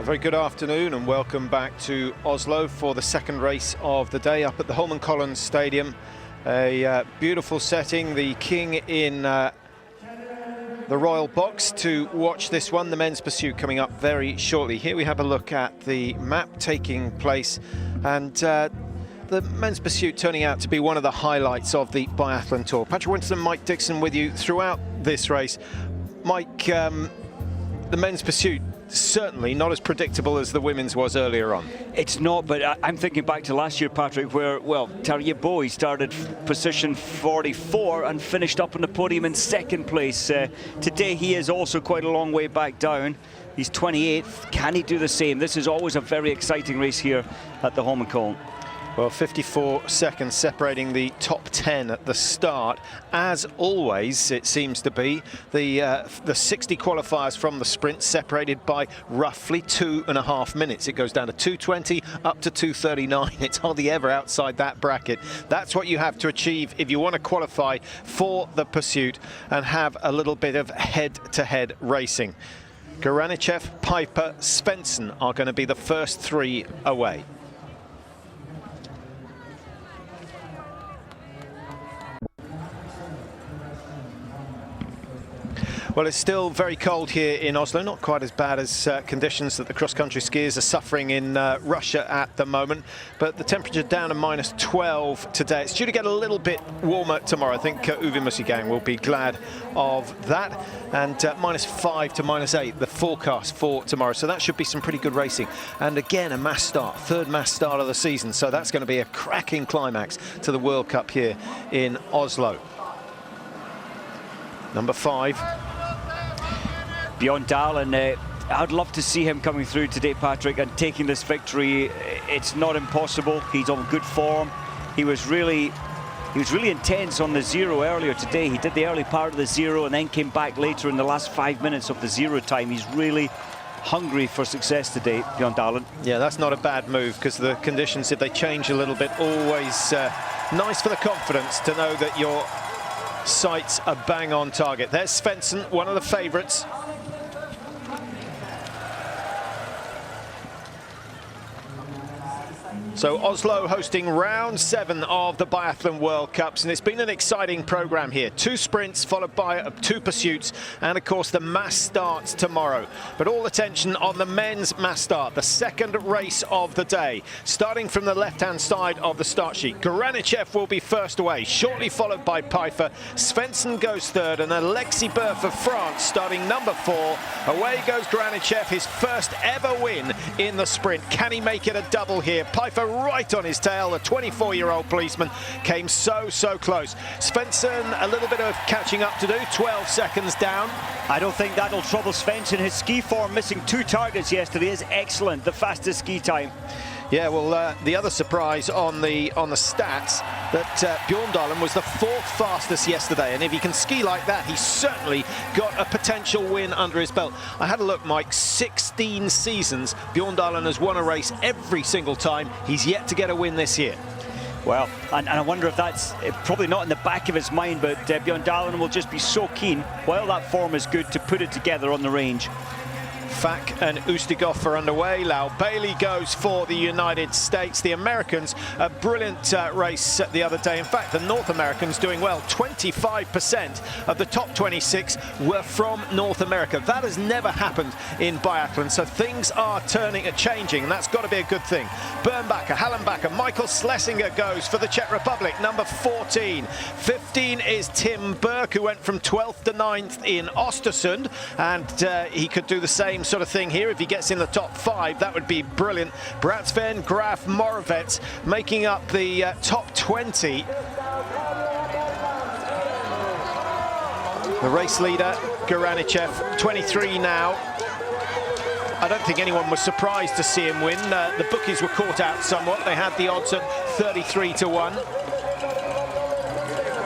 A very good afternoon and welcome back to Oslo for the second race of the day up at the Holmenkollen Stadium. A beautiful setting, the king in the royal box to watch this one. The men's pursuit coming up very shortly. Here we have a look at the map taking place, and the men's pursuit turning out to be one of the highlights of the Biathlon Tour. Patrick Winston, Mike Dixon with you throughout this race. Mike, the men's pursuit certainly not as predictable as the women's was earlier on. It's not, but I'm thinking back to last year, Patrick, where, well, Tarje Boy started position 44 and finished up on the podium in second place. Today he is also quite a long way back down. He's 28th. Can he do the same? This is always a very exciting race here at the Holmenkollen. Well, 54 seconds separating the top 10 at the start. As always, it seems to be, the 60 qualifiers from the sprint separated by roughly 2.5 minutes. It goes down to 2:20 up to 2:39. It's hardly ever outside that bracket. That's what you have to achieve if you want to qualify for the pursuit and have a little bit of head-to-head racing. Garanichev, Piper, Svendsen are going to be the first three away. Well, it's still very cold here in Oslo, not quite as bad as conditions that the cross-country skiers are suffering in Russia at the moment, but the temperature down to -12 today. It's due to get a little bit warmer tomorrow. I think Uwe Mussigang will be glad of that, and -5 to -8 the forecast for tomorrow, so that should be some pretty good racing. And again, a mass start, third mass start of the season, so that's going to be a cracking climax to the World Cup here in Oslo. Number 5. Bjorn Dahlen, I'd love to see him coming through today, Patrick, and taking this victory. It's not impossible. He's on good form. He was really intense on the zero earlier today. He did the early part of the zero and then came back later in the last 5 minutes of the zero time. He's really hungry for success today, Bjorn Dahlen. Yeah, that's not a bad move, because the conditions, if they change a little bit, always nice for the confidence to know that your sights are bang on target. There's Svendsen, one of the favourites. So Oslo hosting round 7 of the Biathlon World Cups, and it's been an exciting program here. 2 sprints followed by 2 pursuits, and of course the mass starts tomorrow. But all attention on the men's mass start, the second race of the day. Starting from the left-hand side of the start sheet, Garanichev will be first away, shortly followed by Piper. Svendsen goes third, and Alexis Berth of France starting number 4. Away goes Garanichev, his first ever win in the sprint. Can he make it a double here? Piper right on his tail. The 24-year-old policeman came so close. Svendsen, a little bit of catching up to do, 12 seconds down. I don't think that'll trouble Svendsen. His ski form, missing 2 targets yesterday, is excellent. The fastest ski time. Yeah, well, the other surprise on the stats, that Bjorn Dahlen was the 4th fastest yesterday, and if he can ski like that, he's certainly got a potential win under his belt. I had a look, Mike, 16 seasons Bjorn Dahlen has won a race every single time. He's yet to get a win this year. Well, and I wonder if that's probably not in the back of his mind, but Bjorn Dahlen will just be so keen, while that form is good, to put it together on the range. Fak and Ustigov are underway. Lau Bailey goes for the United States. The Americans, a brilliant race the other day. In fact, the North Americans doing well. 25% of the top 26 were from North America. That has never happened in biathlon, so things are changing, and that's got to be a good thing. Bernbacher, Hallenbacher, Michael Schlesinger goes for the Czech Republic, number 14. 15 is Tim Burke, who went from 12th to 9th in Östersund, and he could do the same sort of thing here. If he gets in the top 5, that would be brilliant. Bratsven, Graf, Moravec making up the top 20. The race leader, Garanichev, 23 now. I don't think anyone was surprised to see him win. The bookies were caught out somewhat. They had the odds at 33 to 1.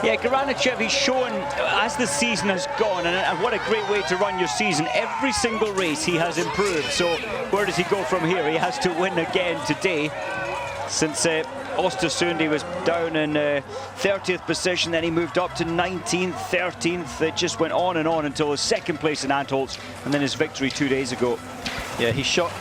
Yeah, Garanichev, he's shown as the season has gone, and what a great way to run your season. Every single race he has improved. So where does he go from here? He has to win again today, since Östersund, he was down in 30th position, then he moved up to 19th, 13th. It just went on and on until his second place in Antholz, and then his victory 2 days ago. Yeah, he shot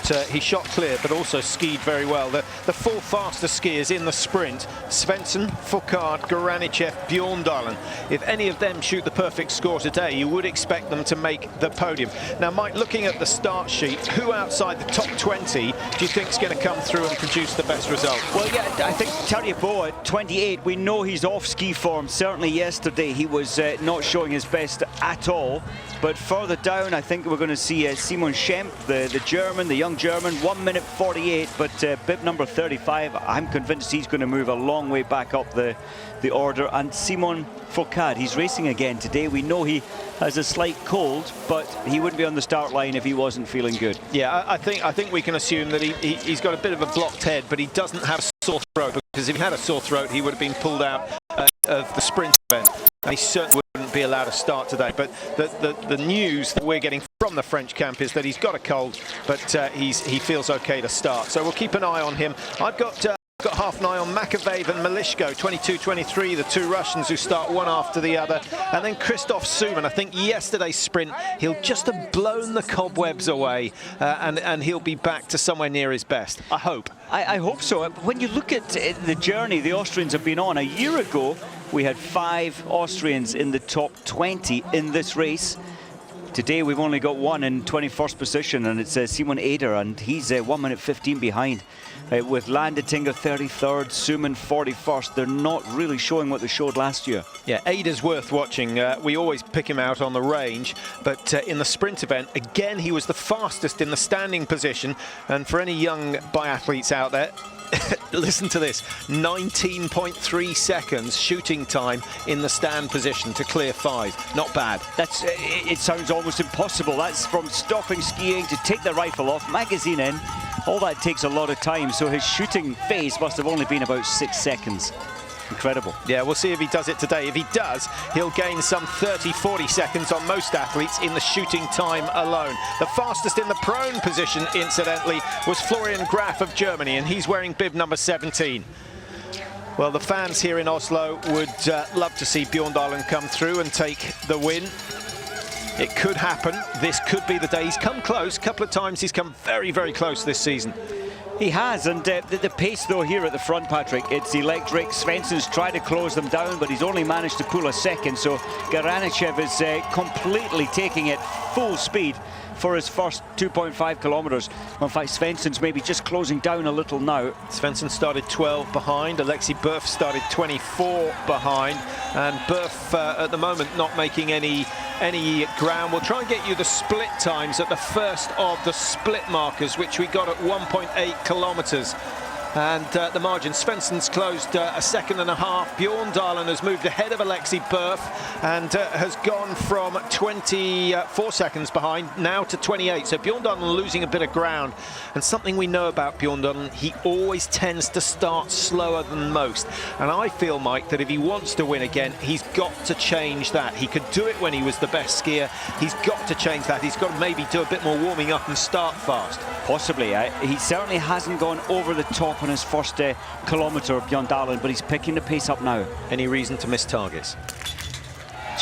clear, but also skied very well. The four fastest skiers in the sprint: Svendsen, Foucault, Garanichev, Bjorndalen. If any of them shoot the perfect score today, you would expect them to make the podium. Now, Mike, looking at the start sheet, who outside the top 20 do you think is going to come through and produce the best result? Well, yeah, I think Terje at 28, we know he's off ski form. Certainly yesterday he was not showing his best at all. But further down, I think we're going to see Simon Schemp, the German, the young German, 1 minute 48. But bib number 35, I'm convinced he's going to move a long way back up the order. And Simon Foucault, he's racing again today. We know he has a slight cold, but he wouldn't be on the start line if he wasn't feeling good. Yeah, I think we can assume that he's got a bit of a blocked head, but he doesn't have a sore throat, because if he had a sore throat, he would have been pulled out of the sprint event. And he certainly wouldn't be allowed to start today. But the news that we're getting from the French camp is that he's got a cold, but he feels okay to start. So we'll keep an eye on him. I've got half an eye on Makevev and Malishko, 22-23, the two Russians who start one after the other. And then Christoph Suman. I think yesterday's sprint, he'll just have blown the cobwebs away, and he'll be back to somewhere near his best. I hope. I hope so. When you look at the journey the Austrians have been on, a year ago, we had 5 Austrians in the top 20 in this race. Today we've only got one in 21st position, and it's Simon Eder, and he's 1 minute 15 behind. With Landetinger 33rd, Suman 41st. They're not really showing what they showed last year. Yeah, Eder's worth watching. We always pick him out on the range, but in the sprint event, again, he was the fastest in the standing position. And for any young biathletes out there, listen to this: 19.3 seconds shooting time in the stand position to clear 5. Not bad. That's it sounds almost impossible. That's from stopping skiing to take the rifle off, magazine in. All that takes a lot of time, so his shooting phase must have only been about 6 seconds. Incredible. Yeah, we'll see if he does it today. If he does, he'll gain some 30-40 seconds on most athletes in the shooting time alone. The fastest in the prone position, incidentally, was Florian Graf of Germany, and he's wearing bib number 17. Well, the fans here in Oslo would love to see Bjorndalen come through and take the win. It could happen. This could be the day. He's come close. A couple of times he's come very, very close this season. He has, and the pace though here at the front, Patrick, it's electric. Svensson's tried to close them down, but he's only managed to pull a second, so Garanichev is completely taking it full speed for his first 2.5 kilometers. In fact, Svensson's maybe just closing down a little now. Svensson started 12 behind. Alexei Burf started 24 behind, and Burf at the moment not making any ground. We'll try and get you the split times at the first of the split markers, which we got at 1.8 kilometers. And the margin, Svensson's closed 1.5 seconds. Bjorndalen has moved ahead of Alexei Burf and has gone from 24 seconds behind now to 28. So Bjorndalen losing a bit of ground. And something we know about Bjorndalen, he always tends to start slower than most. And I feel, Mike, that if he wants to win again, he's got to change that. He could do it when he was the best skier. He's got to change that. He's got to maybe do a bit more warming up and start fast. Possibly. He certainly hasn't gone over the top on his first kilometre, Bjorndalen, but he's picking the pace up now. Any reason to miss targets?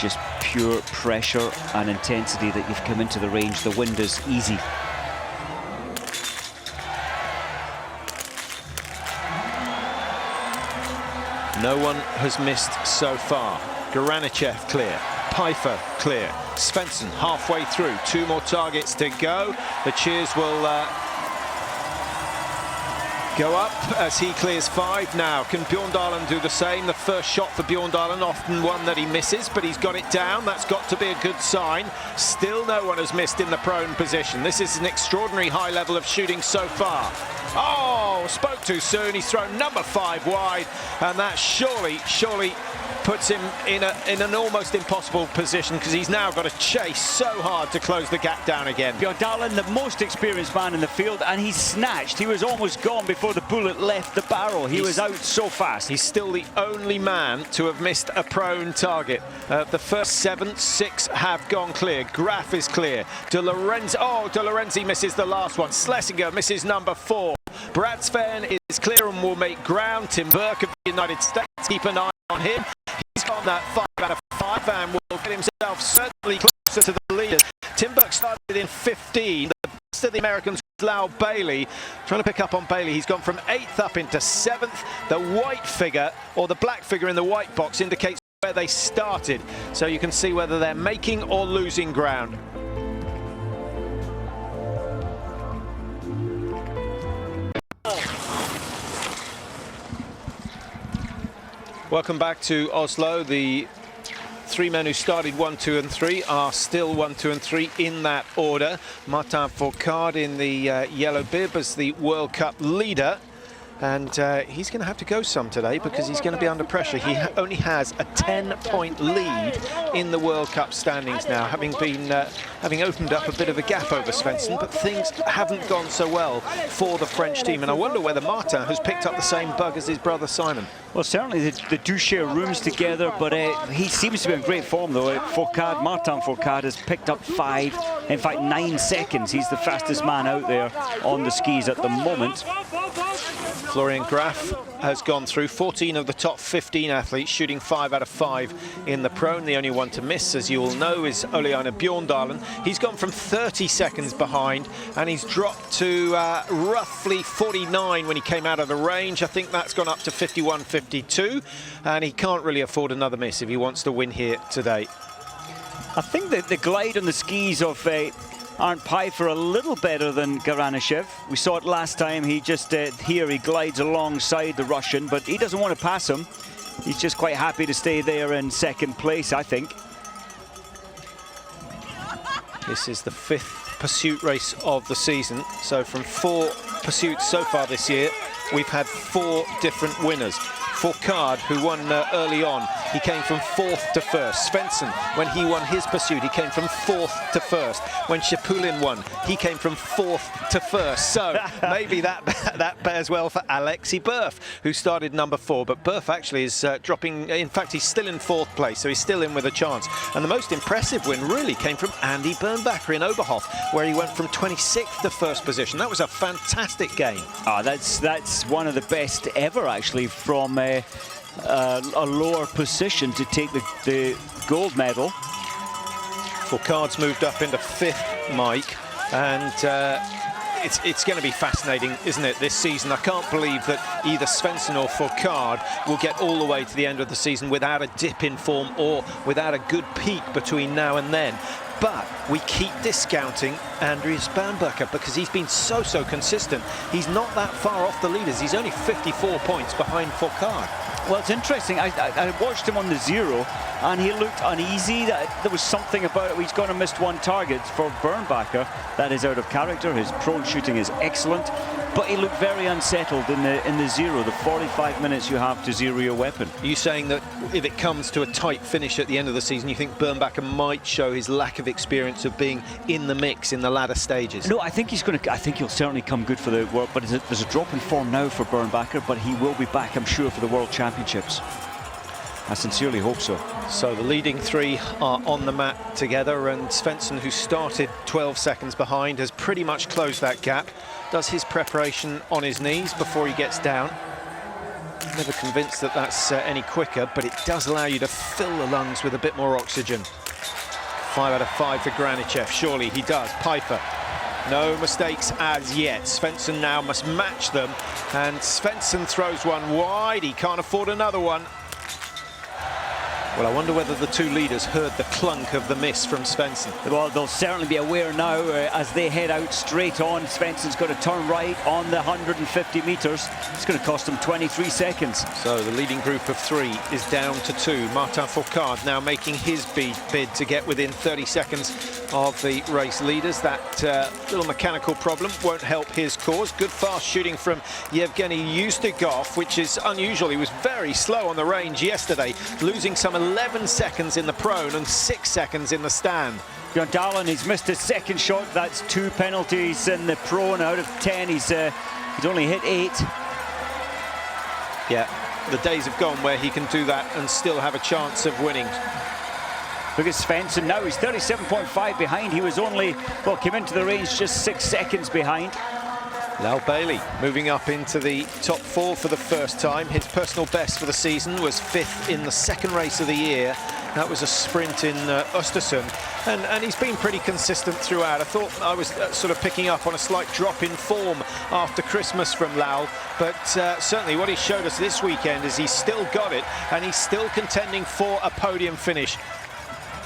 Just pure pressure and intensity that you've come into the range. The wind is easy. No one has missed so far. Garanichev clear, Pfeiffer clear, Svensson halfway through. 2 more targets to go. The cheers will go up as he clears 5 now. Can Bjorndalen do the same? The first shot for Bjorndalen, often one that he misses, but he's got it down. That's got to be a good sign. Still no one has missed in the prone position. This is an extraordinary high level of shooting so far. Oh, spoke too soon. He's thrown number 5 wide, and that surely puts him in an almost impossible position, because he's now got to chase so hard to close the gap down again. Bjorndalen, the most experienced man in the field, and he snatched. He was almost gone before the bullet left the barrel. He was out so fast. He's still the only man to have missed a prone target. The first 7, 6 have gone clear. Graf is clear. De Lorenzi misses the last one. Schlesinger misses number 4. Brad Sven is clear and will make ground. Tim Burke of the United States, keep an eye on him. He's got that 5 out of 5 and will get himself certainly closer to the leaders. Tim Burke started in 15. The best of the Americans, Lau Bailey, trying to pick up on Bailey. He's gone from 8th up into 7th. The white figure, or the black figure in the white box, indicates where they started. So you can see whether they're making or losing ground. Welcome back to Oslo. The 3 men who started 1, 2 and 3 are still 1, 2 and 3 in that order. Martin Fourcade in the yellow bib as the World Cup leader. And he's going to have to go some today because he's going to be under pressure. He only has a 10-point lead in the World Cup standings now, having opened up a bit of a gap over Svendsen, but things haven't gone so well for the French team. And I wonder whether Martin has picked up the same bug as his brother Simon. Well, certainly they do share rooms together, but he seems to be in great form, though. Martin Fourcade has picked up 5, in fact 9 seconds. He's the fastest man out there on the skis at the moment. Florian Graf has gone through 14 of the top 15 athletes, shooting 5 out of 5 in the prone. The only one to miss, as you all know, is Ole-Einar Bjorndalen. He's gone from 30 seconds behind, and he's dropped to roughly 49 when he came out of the range. I think that's gone up to 51, 52, and he can't really afford another miss if he wants to win here today. I think that the glide on the skis of Arndt Pfeiffer a little better than Garanichev. We saw it last time. He just here he glides alongside the Russian, but he doesn't want to pass him. He's just quite happy to stay there in second place, I think. This is the 5th pursuit race of the season. So from 4 pursuits so far this year, we've had 4 different winners. Fourcade, who won early on, he came from 4th to 1st. Svendsen, when he won his pursuit, he came from 4th to 1st. When Shapulin won, he came from 4th to 1st. So maybe that bears well for Alexei Burf, who started number 4. But Burf actually is dropping. In fact, he's still in 4th place, so he's still in with a chance. And the most impressive win really came from Andy Bernbacher in Oberhof, where he went from 26th to 1st position. That was a fantastic game. Oh, that's one of the best ever, actually, from a lower position to take the gold medal. Fourcade's moved up into 5th, Mike, and it's going to be fascinating, isn't it, this season? I can't believe that either Svendsen or Fourcade will get all the way to the end of the season without a dip in form or without a good peak between now and then. But we keep discounting Andreas Bernbacher because he's been so consistent. He's not that far off the leaders. He's only 54 points behind Fourcade. Well, it's interesting. I watched him on the 0, and he looked uneasy. There was something about it. He's gone and missed 1 target for Bernbacher. That is out of character. His prone shooting is excellent, but he looked very unsettled in the 0. The 45 minutes you have to zero your weapon. Are you saying that if it comes to a tight finish at the end of the season, you think Bernbacher might show his lack of experience of being in the mix in the latter stages? No, I think he's going to. I think he'll certainly come good for the world. But there's a drop in form now for Bernbacher, but he will be back, I'm sure, for the World Championships. I sincerely hope so. So the leading 3 are on the mat together, and Svendsen, who started 12 seconds behind, has pretty much closed that gap. Does his preparation on his knees before he gets down. Never convinced that that's any quicker, but it does allow you to fill the lungs with a bit more oxygen. 5 out of 5 for Garanichev. Surely he does. Pfeiffer. No mistakes as yet. Svendsen now must match them, and Svendsen throws one wide. He can't afford another one. Well, I wonder whether the 2 leaders heard the clunk of the miss from Svendsen. Well, they'll certainly be aware now as they head out straight on. Svensen's got to turn right on the 150 metres. It's going to cost them 23 seconds. So the leading group of 3 is down to 2. Martin Fourcade now making his bid to get within 30 seconds of the race leaders. That little mechanical problem won't help his cause. Good fast shooting from Evgeni Ustigov, which is unusual. He was very slow on the range yesterday, losing some 11 seconds in the prone and 6 seconds in the stand. Bjorndalen, he's missed his second shot. That's 2 penalties in the prone out of 10. He's only hit 8. Yeah, the days have gone where he can do that and still have a chance of winning. Look at Svendsen now. He's 37.5 behind. He was only, well, came into the range just 6 seconds behind. Lau Bailey moving up into the top 4 for the first time. His personal best for the season was 5th in the second race of the year. That was a sprint in Östersund, and he's been pretty consistent throughout. I thought I was sort of picking up on a slight drop in form after Christmas from Lau, but certainly what he showed us this weekend is he's still got it, and he's still contending for a podium finish.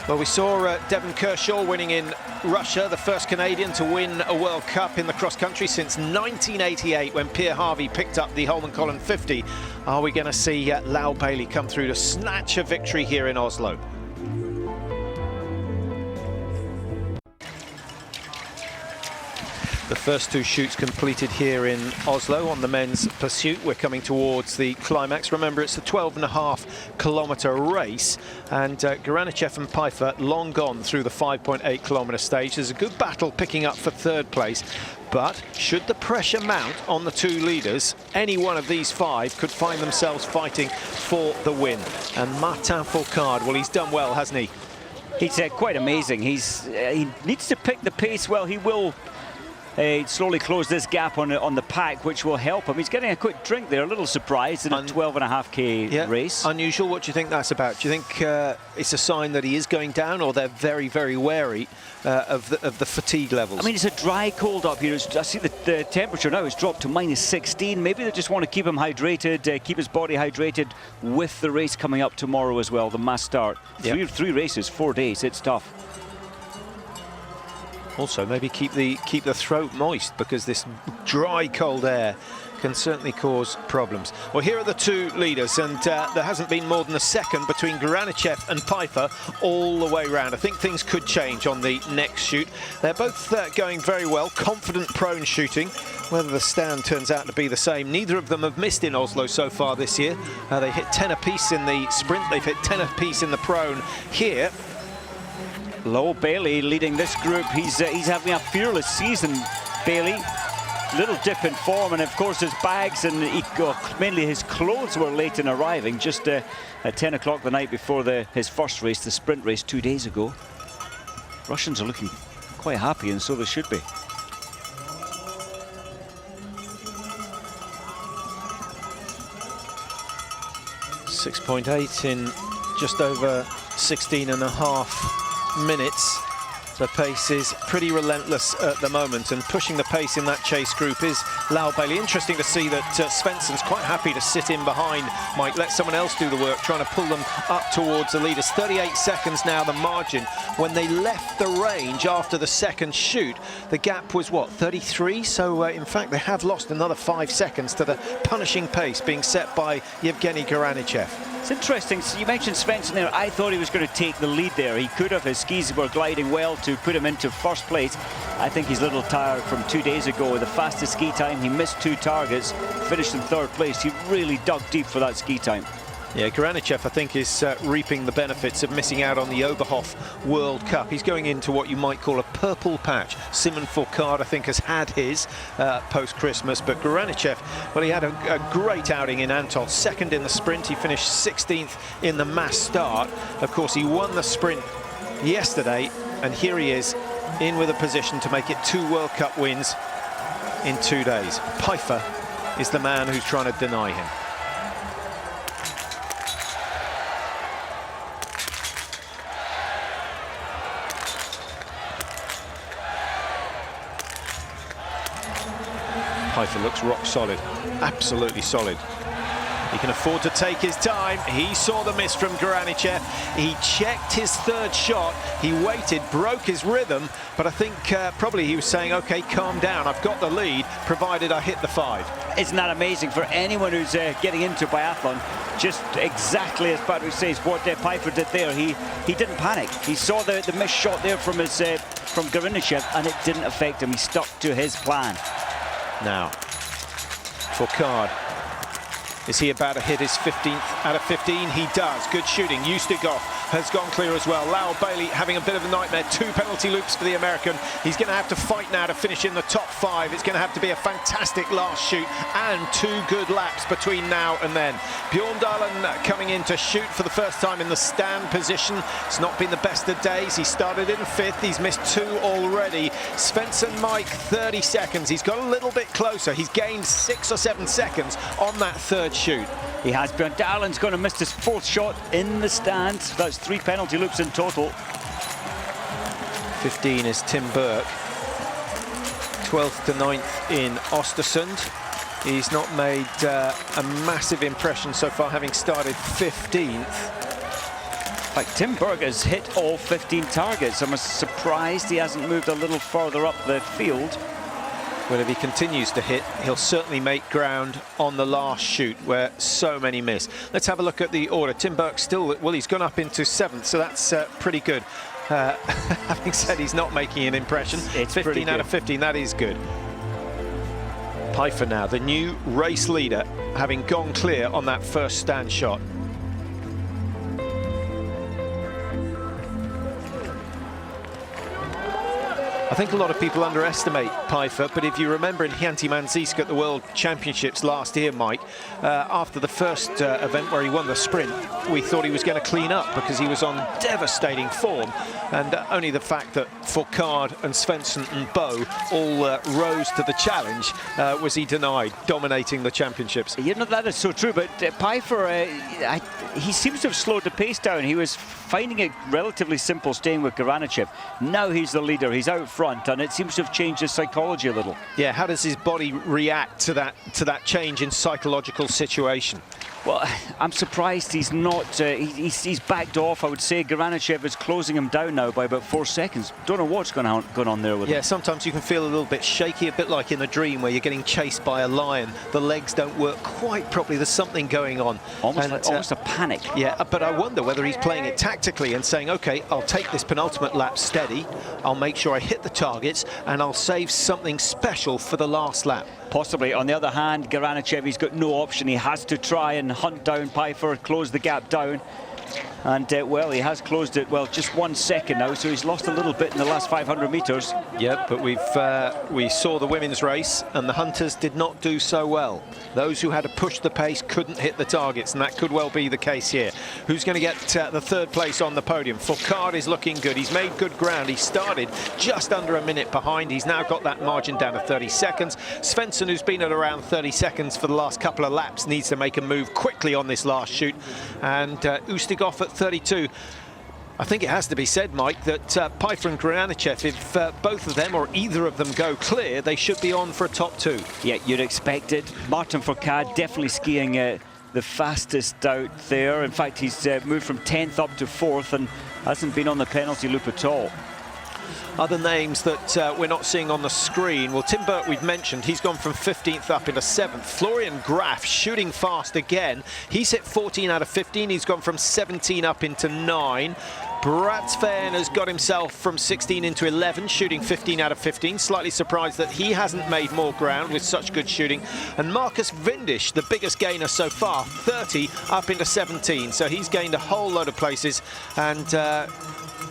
Well, we saw Devon Kershaw winning in Russia, the first Canadian to win a World Cup in the cross-country since 1988 when Pierre Harvey picked up the Holmenkollen 50. Are we going to see Lau Bailey come through to snatch a victory here in Oslo? The first 2 shoots completed here in Oslo on the men's pursuit. We're coming towards the climax. Remember, it's a 12.5-kilometer race, and Garanichev and Pfeiffer long gone through the 5.8-kilometer stage. There's a good battle picking up for 3rd place, but should the pressure mount on the 2 leaders, any one of these 5 could find themselves fighting for the win. And Martin Fourcade, well, he's done well, hasn't he? He's quite amazing. He needs to pick the pace. Well, he will slowly close this gap on the pack, which will help him. He's getting a quick drink there, a little surprised in a 12.5k race. Unusual. What do you think that's about? Do you think it's a sign that he is going down, or they're very, very wary of the fatigue levels? I mean, it's a dry cold up here. I see the temperature now has dropped to -16. Maybe they just want to keep him hydrated, keep his body hydrated with the race coming up tomorrow as well, the mass start. Yep. Three races, 4 days. It's tough. Also, maybe keep the throat moist, because this dry, cold air can certainly cause problems. Well, here are the 2 leaders, and there hasn't been more than a second between Garanichev and Pfeiffer all the way round. I think things could change on the next shoot. They're both going very well, confident prone shooting. Whether the stand turns out to be the same, neither of them have missed in Oslo so far this year. They hit 10 apiece in the sprint, they've hit 10 apiece in the prone here. Lau Bailey leading this group. He's having a fearless season, Bailey. Little dip in form, and of course his bags and mainly his clothes were late in arriving, just at 10 o'clock the night before his first race, the sprint race 2 days ago. Russians are looking quite happy, and so they should be. .6.8 in just over 16.5 minutes. The pace is pretty relentless at the moment, and pushing the pace in that chase group is Lau Bailey. Interesting to see that Svendsen's quite happy to sit in behind Mike, let someone else do the work, trying to pull them up towards the leaders. 38 seconds now the margin. When they left the range after the second shoot, the gap was what, 33? So in fact they have lost another 5 seconds to the punishing pace being set by Evgeni Garanichev. It's interesting. So you mentioned Svendsen there. I thought he was going to take the lead there. He could have. His skis were gliding well to put him into first place. I think he's a little tired from 2 days ago. The fastest ski time, he missed 2 targets, finished in 3rd place. He really dug deep for that ski time. Yeah, Garanichev, I think, is reaping the benefits of missing out on the Oberhof World Cup. He's going into what you might call a purple patch. Simon Fourcade, I think, has had his post-Christmas, but Garanichev, well, he had a great outing in Antol. Second in the sprint, he finished 16th in the mass start. Of course, he won the sprint yesterday, and here he is in with a position to make it 2 World Cup wins in 2 days. Pfeiffer is the man who's trying to deny him. Pfeiffer looks rock solid, absolutely solid. He can afford to take his time. He saw the miss from Garanichev. He checked his 3rd shot. He waited, broke his rhythm, but I think probably he was saying, okay, calm down. I've got the lead, provided I hit the 5. Isn't that amazing for anyone who's getting into biathlon? Just exactly as Patrick says, what Pfeiffer did there. He didn't panic. He saw the missed shot there from Garanichev, and it didn't affect him. He stuck to his plan. Now, Fourcade. Is he about to hit his 15th out of 15? He does. Good shooting. Ustigov has gone clear as well. Lau Bailey having a bit of a nightmare. 2 penalty loops for the American. He's going to have to fight now to finish in the top 5. It's going to have to be a fantastic last shoot and 2 good laps between now and then. Bjorndalen coming in to shoot for the first time in the stand position. It's not been the best of days. He started in 5th. He's missed 2 already. Svendsen, Mike, 30 seconds. He's got a little bit closer. He's gained 6 or 7 seconds on that 3rd shoot. He has. Bjorndalen's going to miss his 4th shot in the stand. That's 3 penalty loops in total. 15 is Tim Burke. 12th to 9th in Östersund. He's not made a massive impression so far, having started 15th. Like Tim Burke has hit all 15 targets. I'm surprised he hasn't moved a little further up the field. Well, if he continues to hit, he'll certainly make ground on the last shoot where so many miss. Let's have a look at the order. Tim Burke still, well, he's gone up into 7th, so that's pretty good. Having said he's not making an impression, it's 15 out of 15, that is good. Pfeiffer now, the new race leader, having gone clear on that first stand shot. I think a lot of people underestimate Pfeiffer, but if you remember in Khanty-Mansiysk at the World Championships last year, Mike, after the first event where he won the sprint, we thought he was going to clean up because he was on devastating form. And only the fact that Fourcade and Svendsen and Bo all rose to the challenge was he denied, dominating the championships. You know, that is so true, but Pfeiffer, he seems to have slowed the pace down. He was finding it relatively simple staying with Garanichev. Now he's the leader, he's out front, and it seems to have changed his psychology a little. Yeah, how does his body react to that change in psychological situation? Well, I'm surprised he's not, he's backed off, I would say. Garanichev is closing him down now by about 4 seconds. Don't know what's going on there with him. Yeah, sometimes you can feel a little bit shaky, a bit like in a dream where you're getting chased by a lion. The legs don't work quite properly, there's something going on. Almost a panic. Yeah, but I wonder whether he's playing it tactically and saying, OK, I'll take this penultimate lap steady, I'll make sure I hit the targets, and I'll save something special for the last lap. Possibly. On the other hand, Garanichev, he's got no option. He has to try and hunt down Pfeiffer, close the gap down. And, well, he has closed it, well, just 1 second now, so he's lost a little bit in the last 500 metres. Yep, but we saw the women's race, and the hunters did not do so well. Those who had to push the pace couldn't hit the targets, and that could well be the case here. Who's going to get the 3rd place on the podium? Fourcade is looking good. He's made good ground. He started just under a minute behind. He's now got that margin down to 30 seconds. Svendsen, who's been at around 30 seconds for the last couple of laps, needs to make a move quickly on this last shoot. And Ustigov at 32. I think it has to be said, Mike, that Pfeiffer and Garanichev, if both of them or either of them go clear, they should be on for a top 2. Yeah, you'd expect it. Martin Fourcade definitely skiing the fastest out there. In fact, he's moved from 10th up to 4th and hasn't been on the penalty loop at all. Other names that we're not seeing on the screen, well, Tim Burke we've mentioned, he's gone from 15th up into 7th. Florian Graf shooting fast again. He's hit 14 out of 15. He's gone from 17 up into 9. Bratsven has got himself from 16 into 11, shooting 15 out of 15. Slightly surprised that he hasn't made more ground with such good shooting. And Marcus Vindisch, the biggest gainer so far, 30 up into 17. So he's gained a whole load of places, and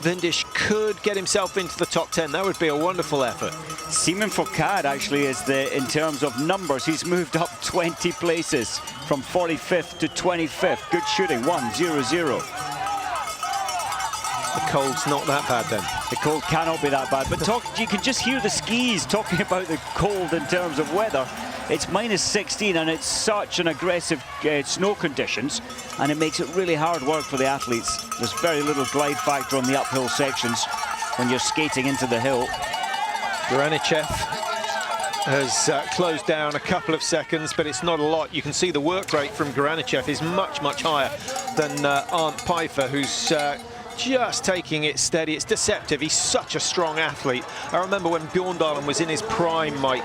Vindisch could get himself into the top 10. That would be a wonderful effort. Simon Fourcade actually is in terms of numbers, he's moved up 20 places from 45th to 25th. Good shooting, 1-0-0. The cold's not that bad then. The cold cannot be that bad, but you can just hear the skis talking about the cold in terms of weather. It's -16 and it's such an aggressive snow conditions, and it makes it really hard work for the athletes. There's very little glide factor on the uphill sections when you're skating into the hill. Garanichev has closed down a couple of seconds, but it's not a lot. You can see the work rate from Garanichev is much, much higher than Arndt Pfeiffer, who's just taking it steady. It's deceptive. He's such a strong athlete. I remember when Bjorndalen was in his prime, Mike,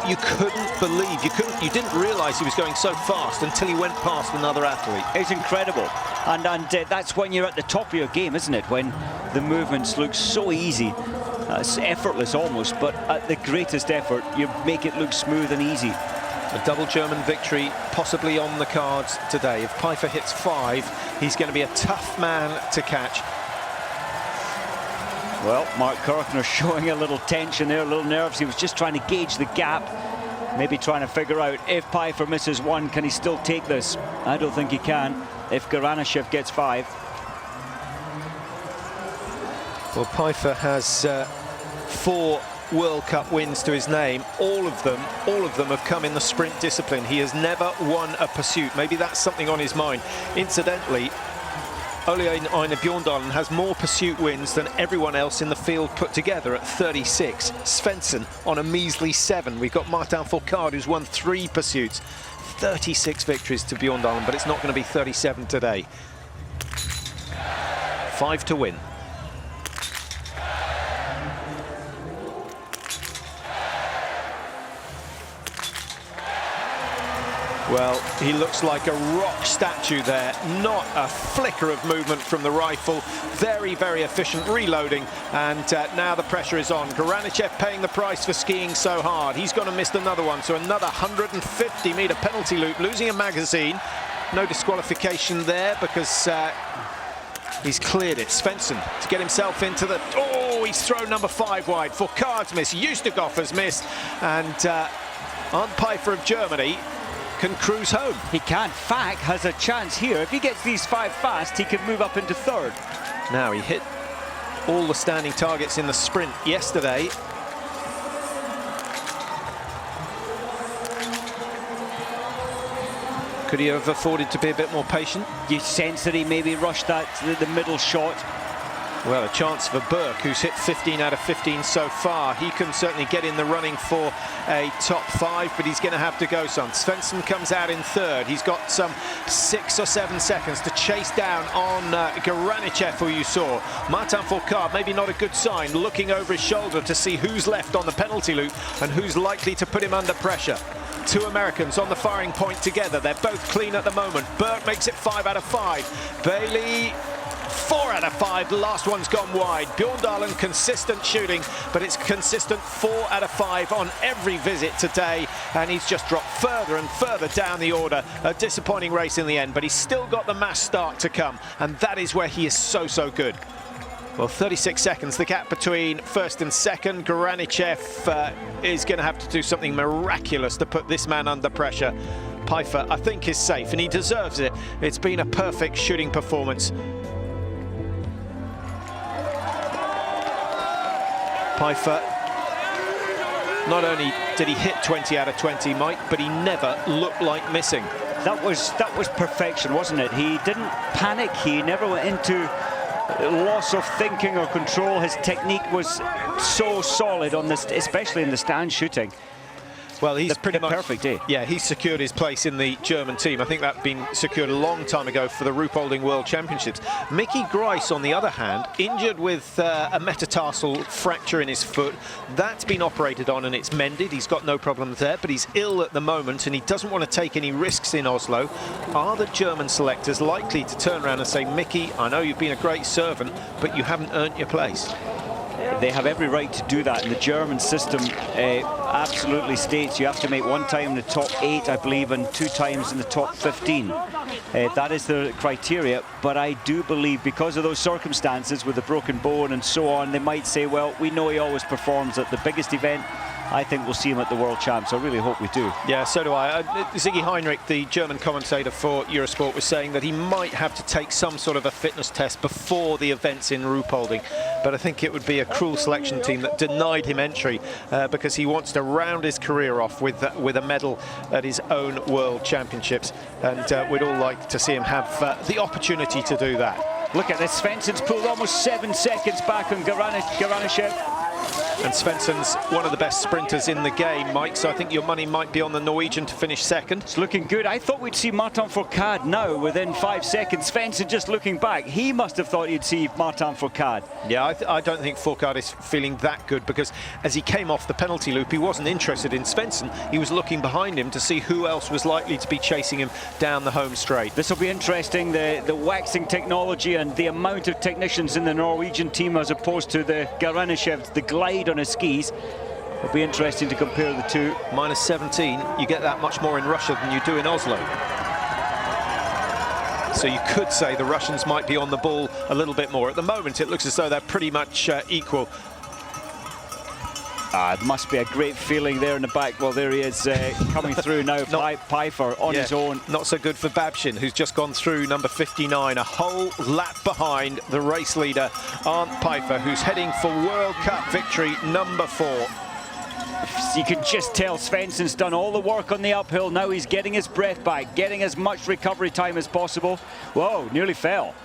you couldn't believe, you didn't realize he was going so fast until he went past another athlete. It's incredible. And that's when you're at the top of your game, isn't it? When the movements look so easy. It's effortless almost, but at the greatest effort, you make it look smooth and easy. A double German victory possibly on the cards today. If Pfeiffer hits 5, he's going to be a tough man to catch. Well, Mark Kirchner showing a little tension there, a little nerves. He was just trying to gauge the gap, maybe trying to figure out if Pfeiffer misses 1, can he still take this? I don't think he can if Garanichev gets 5. Well, Pfeiffer has 4 World Cup wins to his name. All of them have come in the sprint discipline. He has never won a pursuit. Maybe that's something on his mind. Incidentally, Ole Einar Bjorndalen has more pursuit wins than everyone else in the field put together at 36. Svendsen on a measly 7. We've got Martin Fourcade, who's won 3 pursuits. 36 victories to Bjorndalen, but it's not going to be 37 today. 5 to win. Well, he looks like a rock statue there. Not a flicker of movement from the rifle. Very, very efficient reloading. And now the pressure is on. Garanichev paying the price for skiing so hard. He's going to miss another one. So another 150-meter penalty loop, losing a magazine. No disqualification there because he's cleared it. Svendsen to get himself into the... Oh, he's thrown number 5 wide. Fourcade's missed. Ustigoff has missed. And Arndt Pfeiffer of Germany can cruise home. He can. Fack has a chance here. If he gets these 5 fast, he could move up into 3rd. Now, he hit all the standing targets in the sprint yesterday. Could he have afforded to be a bit more patient? You sense that he maybe rushed that the middle shot. Well, a chance for Burke, who's hit 15 out of 15 so far. He can certainly get in the running for a top 5, but he's going to have to go some. Svendsen comes out in 3rd. He's got some 6 or 7 seconds to chase down on Garanichev, who you saw. Martin Fourcade, maybe not a good sign, looking over his shoulder to see who's left on the penalty loop and who's likely to put him under pressure. 2 Americans on the firing point together. They're both clean at the moment. Burke makes it 5 out of 5. Bailey... 4 out of 5, the last one's gone wide. Bjorndalen consistent shooting, but it's consistent 4 out of 5 on every visit today, and he's just dropped further and further down the order. A disappointing race in the end, but he's still got the mass start to come, and that is where he is so good. Well, 36 seconds, the gap between 1st and 2nd. Garanichev is going to have to do something miraculous to put this man under pressure. Pfeiffer, I think, is safe, and he deserves it. It's been a perfect shooting performance. Pfeiffer, not only did he hit 20 out of 20, Mike, but he never looked like missing. That was perfection, wasn't it? He didn't panic. He never went into loss of thinking or control. His technique was so solid on this, especially in the stand shooting. Well, he's pretty much perfect day. Yeah, he's secured his place in the German team. I think that'd been secured a long time ago for the Ruhpolding World Championships. Mickey Grice, on the other hand, injured with a metatarsal fracture in his foot. That's been operated on and it's mended. He's got no problems there, but he's ill at the moment and he doesn't want to take any risks in Oslo. Are the German selectors likely to turn around and say, Mickey, I know you've been a great servant, but you haven't earned your place? They have every right to do that, and the German system absolutely states you have to make 1 time in the top 8, I believe, and 2 times in the top 15. That is the criteria, but I do believe because of those circumstances with the broken bone and so on, they might say, well, we know he always performs at the biggest event. I think we'll see him at the World Champs. I really hope we do. Yeah, so do I. Ziggy Heinrich, the German commentator for Eurosport, was saying that he might have to take some sort of a fitness test before the events in Ruhpolding. But I think it would be a cruel selection team that denied him entry because he wants to round his career off with a medal at his own World Championships. And we'd all like to see him have the opportunity to do that. Look at this. Svendsen's pulled almost 7 seconds back on Garanichev. And Svensson's one of the best sprinters in the game, Mike, so I think your money might be on the Norwegian to finish 2nd. It's looking good. I thought we'd see Martin Fourcade now within 5 seconds. Svensson just looking back. He must have thought he'd see Martin Fourcade. Yeah, I don't think Fourcade is feeling that good because as he came off the penalty loop, he wasn't interested in Svensson. He was looking behind him to see who else was likely to be chasing him down the home straight. This will be interesting, the waxing technology and the amount of technicians in the Norwegian team as opposed to the Garanichev, the glide on his skis. It'll be interesting to compare the two. Minus 17, you get that much more in Russia than you do in Oslo. So you could say the Russians might be on the ball a little bit more. At the moment, it looks as though they're pretty much equal. It must be a great feeling there in the back. Well, there he is coming through now. Pfeiffer on his own. Not so good for Babshin, who's just gone through number 59, a whole lap behind the race leader, Arndt Pfeiffer, who's heading for World Cup victory number 4. You can just tell Svendsen's done all the work on the uphill. Now he's getting his breath back, getting as much recovery time as possible. Whoa, nearly fell.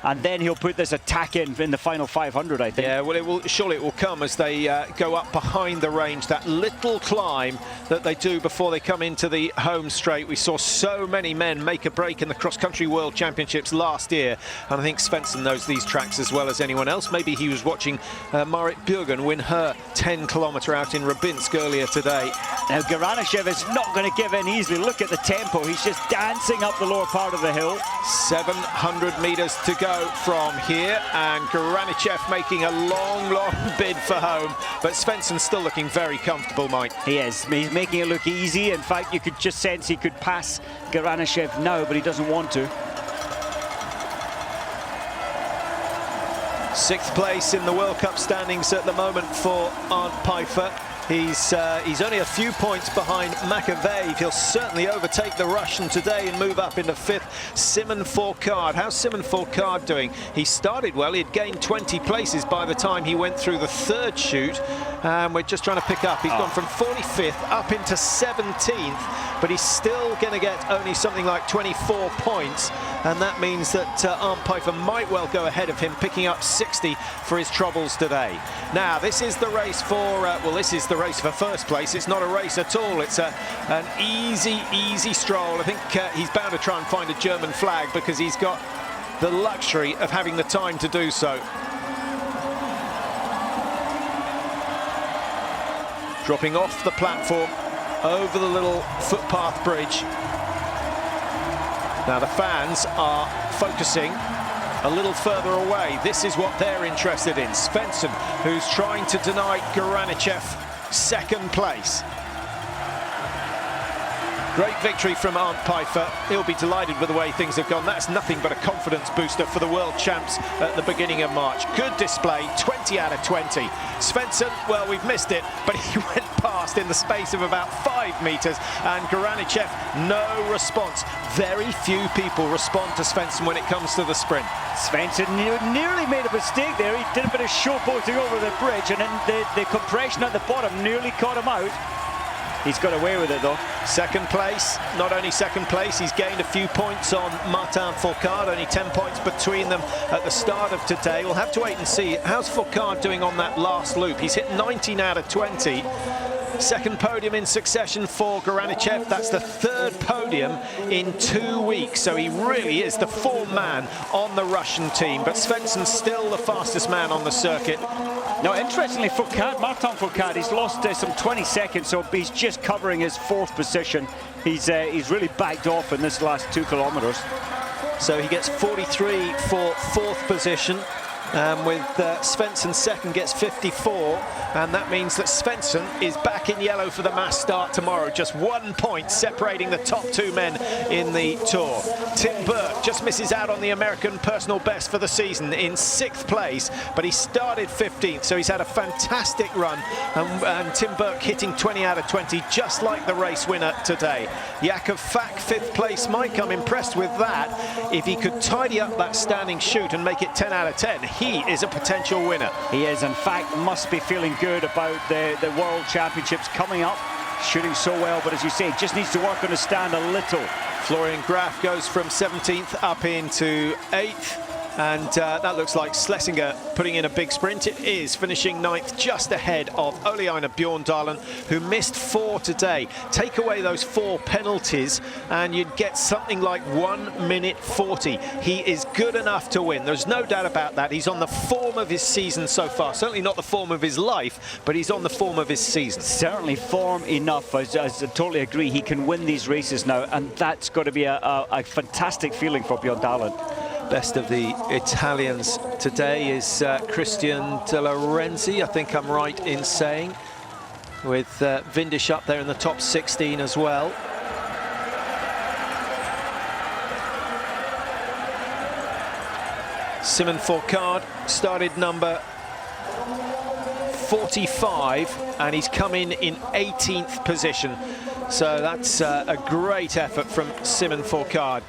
And then he'll put this attack in the final 500, I think. Yeah, well, surely it will come as they go up behind the range, that little climb that they do before they come into the home straight. We saw so many men make a break in the cross-country World Championships last year, and I think Svendsen knows these tracks as well as anyone else. Maybe he was watching Marit Bjørgen win her 10-kilometre out in Rybinsk earlier today. Now, Garanichev is not going to give in easily. Look at the tempo. He's just dancing up the lower part of the hill. 700 metres to go from here, and Garanichev making a long bid for home, but Svendsen's still looking very comfortable, Mike. He is. He's making it look easy. In fact, you could just sense he could pass Garanichev now, but he doesn't want to. 6th place in the World Cup standings at the moment for Arndt Pfeiffer. He's only a few points behind Makavejev. He'll certainly overtake the Russian today and move up into 5th. Simon Fourcade. How's Simon Fourcade doing? He started well. He'd gained 20 places by the time he went through the 3rd shoot. We're just trying to pick up. He's gone from 45th up into 17th, but he's still going to get only something like 24 points. And that means that Arndt Pfeiffer might well go ahead of him, picking up 60 for his troubles today. Now, this is the race for, this is the race for 1st place. It's not a race at all. It's an easy stroll. I think he's bound to try and find a German flag because he's got the luxury of having the time to do so. Dropping off the platform over the little footpath bridge. Now the fans are focusing a little further away. This is what they're interested in. Svendsen, who's trying to deny Garanichev 2nd place. Great victory from Arndt Pfeiffer. He'll be delighted with the way things have gone. That's nothing but a confidence booster for the world champs at the beginning of March. Good display, 20 out of 20. Svendsen, well, we've missed it, but he went past in the space of about 5 metres, and Garanichev, no response. Very few people respond to Svendsen when it comes to the sprint. Svendsen nearly made a mistake there. He did a bit of showboating over the bridge, and then the compression at the bottom nearly caught him out. He's got away with it, though. 2nd place, not only 2nd place, he's gained a few points on Martin Fourcade, only 10 points between them at the start of today. We'll have to wait and see. How's Fourcade doing on that last loop? He's hit 19 out of 20. 2nd podium in succession for Garanichev. That's the 3rd podium in 2 weeks. So he really is the form man on the Russian team. But Svendsen's still the fastest man on the circuit. Now, interestingly, Martin Fourcade, he's lost some 20 seconds, so he's just covering his 4th position. He's really backed off in this last 2 kilometres. So he gets 43 for 4th position. With Svendsen 2nd gets 54, and that means that Svendsen is back in yellow for the mass start tomorrow. Just 1 point separating the top 2 men in the Tour. Tim Burke just misses out on the American personal best for the season in 6th place, but he started 15th, so he's had a fantastic run, and Tim Burke hitting 20 out of 20, just like the race winner today. Jakub Fak 5th place. Mike, I'm impressed with that. If he could tidy up that standing shoot and make it 10 out of 10, he is a potential winner. He is, in fact, must be feeling good about the World Championships coming up. Shooting so well, but as you say, just needs to work on his stand a little. Florian Graf goes from 17th up into 8th. And that looks like Schlesinger putting in a big sprint. It is, finishing 9th, just ahead of Ole Einar Bjørndalen, who missed 4 today. Take away those 4 penalties and you'd get something like 1 minute 40. He is good enough to win. There's no doubt about that. He's on the form of his season so far. Certainly not the form of his life, but he's on the form of his season. Certainly form enough. I totally agree. He can win these races now, and that's got to be a fantastic feeling for Bjørndalen. Best of the Italians today is Christian De Lorenzi, I think I'm right in saying. with Vindish up there in the top 16 as well. Simon Fourcade started number 45 and he's come in 18th position. So that's a great effort from Simon Fourcade.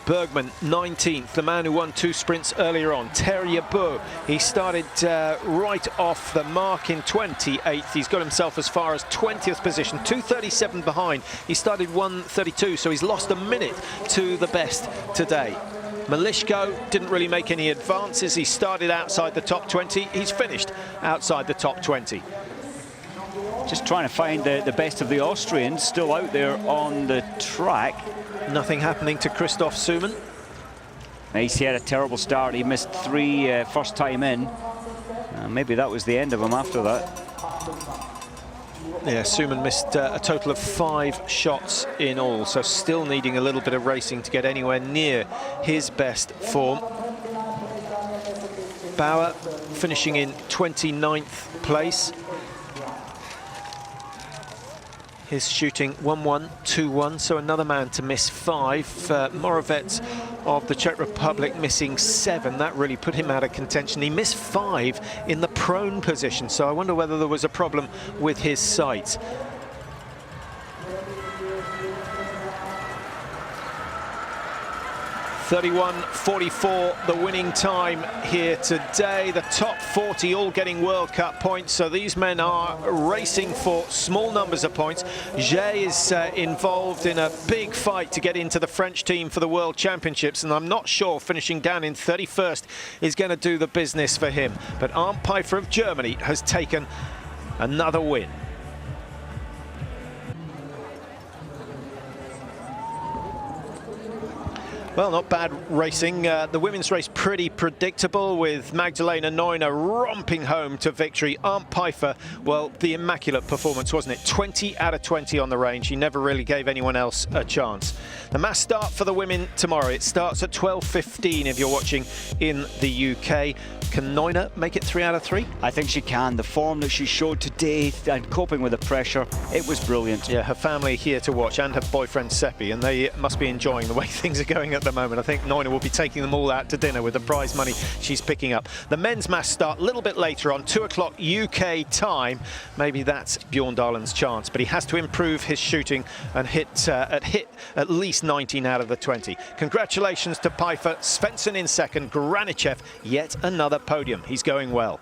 Bergman, 19th, the man who won 2 sprints earlier on. Terje Bø, he started right off the mark in 28th. He's got himself as far as 20th position, 2:37 behind. He started 1:32, so he's lost a minute to the best today. Malishko didn't really make any advances. He started outside the top 20. He's finished outside the top 20. Just trying to find the best of the Austrians still out there on the track. Nothing happening to Christoph Suman. He had a terrible start. He missed 3 first time in. Maybe that was the end of him after that. Yeah, Suman missed a total of 5 shots in all, so still needing a little bit of racing to get anywhere near his best form. Bauer finishing in 29th place. His shooting 1-1, 2-1, so another man to miss 5. Moravec of the Czech Republic missing 7. That really put him out of contention. He missed 5 in the prone position, so I wonder whether there was a problem with his sight. .31.44 the winning time here today. The top 40 all getting World Cup points, so these men are racing for small numbers of points. Jay is involved in a big fight to get into the French team for the World Championships, and I'm not sure finishing down in 31st is going to do the business for him. But Arndt Pfeiffer of Germany has taken another win. Well, not bad racing. The women's race pretty predictable, with Magdalena Neuner romping home to victory. Arndt Pfeiffer, well, the immaculate performance, wasn't it? 20 out of 20 on the range. He never really gave anyone else a chance. The mass start for the women tomorrow. It starts at 12:15 if you're watching in the UK. Can Neuner make it 3 out of 3? I think she can. The form that she showed today and coping with the pressure, it was brilliant. Yeah, her family here to watch, and her boyfriend Seppi, and they must be enjoying the way things are going at the moment. I think Neuner will be taking them all out to dinner with the prize money she's picking up. The men's mass start a little bit later on, 2 o'clock UK time. Maybe that's Bjorn Dahlen's chance, but he has to improve his shooting and hit at least 19 out of the 20. Congratulations to Pfeiffer. Svendsen in second, Garanichev, yet another podium. He's going well.